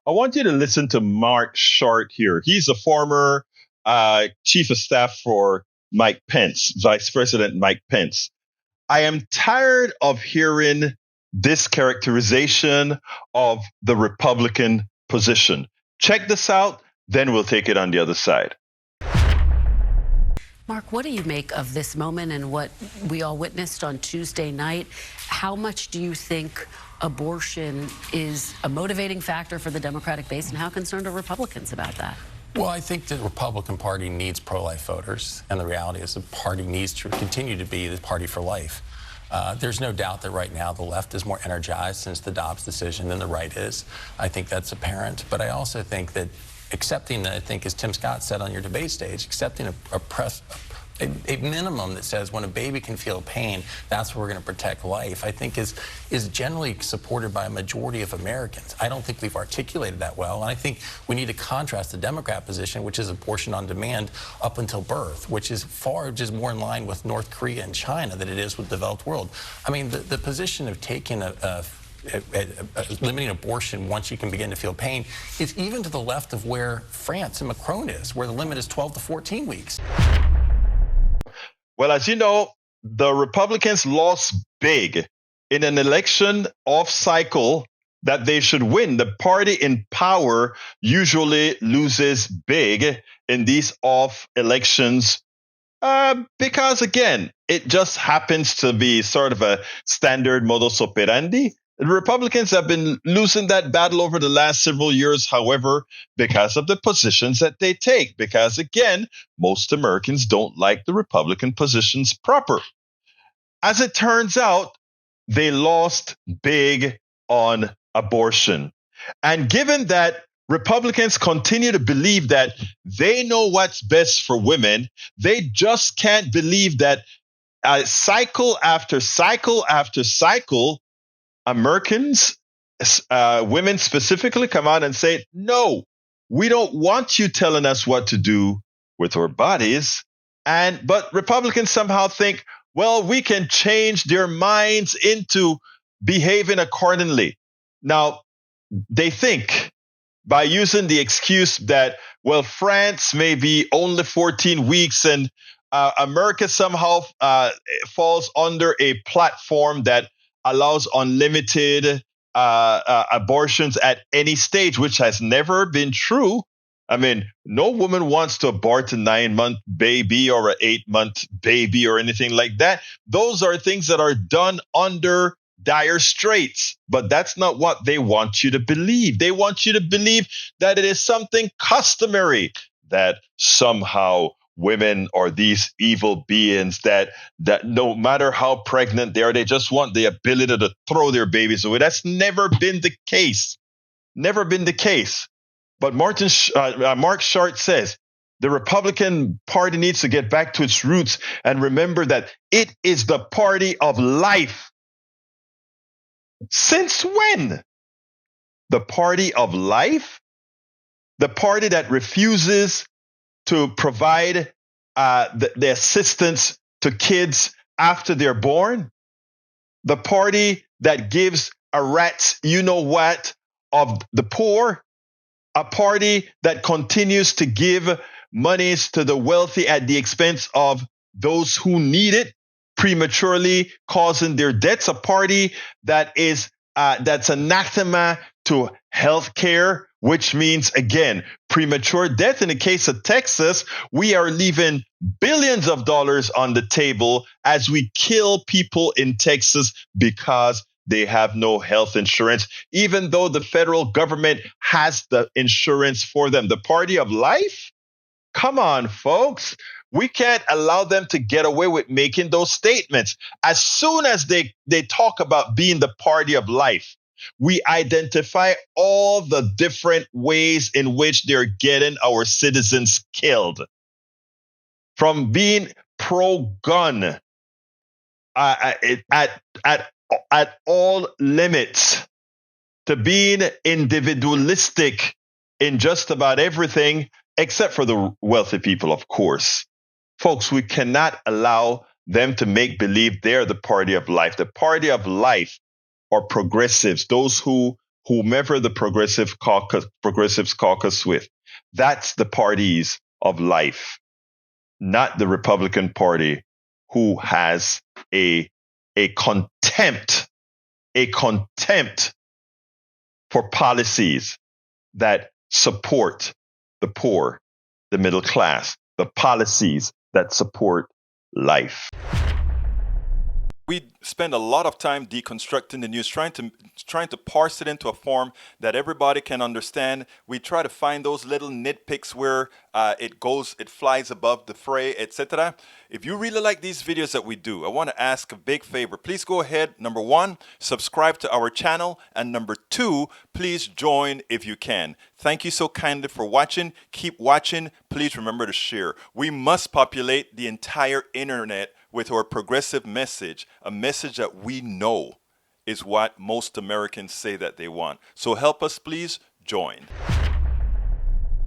I want you to listen to Mark Short here. He's a former chief of staff for Mike Pence, Vice President Mike Pence. I am tired of hearing this characterization of the Republican position. Check this out, then we'll take it on the other side. Mark, what do you make of this moment and what we all witnessed on Tuesday night? How much do you think abortion is a motivating factor for the Democratic base, and how concerned are Republicans about that? Well, I think the Republican Party needs pro-life voters, and the reality is the party needs to continue to be the party for life. There's no doubt that right now the left is more energized since the Dobbs decision than the right is. I think that's apparent, but I also think that accepting, I think, as Tim Scott said on your debate stage, accepting a minimum that says when a baby can feel pain, that's where we're going to protect life, I think is generally supported by a majority of Americans. I don't think we've articulated that well, and I think we need to contrast the Democrat position, which is abortion on demand up until birth, which is far just more in line with North Korea and China than it is with the developed world. I mean, the position of taking limiting abortion once you can begin to feel pain is even to the left of where France and Macron is, where the limit is 12 to 14 weeks. Well, as you know, the Republicans lost big in an election off cycle that they should win. The party in power usually loses big in these off elections because, again, it just happens to be sort of a standard modus operandi. The Republicans have been losing that battle over the last several years, however, because of the positions that they take. Because, again, most Americans don't like the Republican positions proper. As it turns out, they lost big on abortion. And given that Republicans continue to believe that they know what's best for women, they just can't believe that cycle after cycle after cycle, Americans, women specifically, come out and say, no, we don't want you telling us what to do with our bodies. But Republicans somehow think, well, we can change their minds into behaving accordingly. Now, they think by using the excuse that, well, France may be only 14 weeks and America somehow falls under a platform that allows unlimited abortions at any stage, which has never been true. I mean, no woman wants to abort a 9-month baby or an 8-month baby or anything like that. Those are things that are done under dire straits, but that's not what they want you to believe. They want you to believe that it is something customary, that somehow women are these evil beings that no matter how pregnant they are, they just want the ability to throw their babies away. That's never been the case. Never been the case. But Mark Short says the Republican Party needs to get back to its roots and remember that it is the party of life. Since when? The party of life? The party that refuses to provide the assistance to kids after they're born? The party that gives a rat's you-know-what of the poor? A party that continues to give monies to the wealthy at the expense of those who need it, prematurely causing their deaths? A party that is that's anathema to health care, which means, again, premature death. In the case of Texas, we are leaving billions of dollars on the table as we kill people in Texas because they have no health insurance, even though the federal government has the insurance for them. The party of life? Come on, folks. We can't allow them to get away with making those statements. As soon as they talk about being the party of life, we identify all the different ways in which they're getting our citizens killed. From being pro-gun at all limits to being individualistic in just about everything, except for the wealthy people, of course. Folks, we cannot allow them to make believe they're the party of life. The party of life are progressives, those who whomever the progressives caucus with. That's the parties of life, not the Republican Party, who has a contempt for policies that support the poor, the middle class, the policies that support life. We spend a lot of time deconstructing the news, trying to parse it into a form that everybody can understand. We try to find those little nitpicks where it flies above the fray, etc. If you really like these videos that we do, I want to ask a big favor. Please go ahead. Number 1, subscribe to our channel, and number 2, please join if you can. Thank you so kindly for watching. Keep watching. Please remember to share. We must populate the entire internet with our progressive message, a message that we know is what most Americans say that they want. So help us, please join.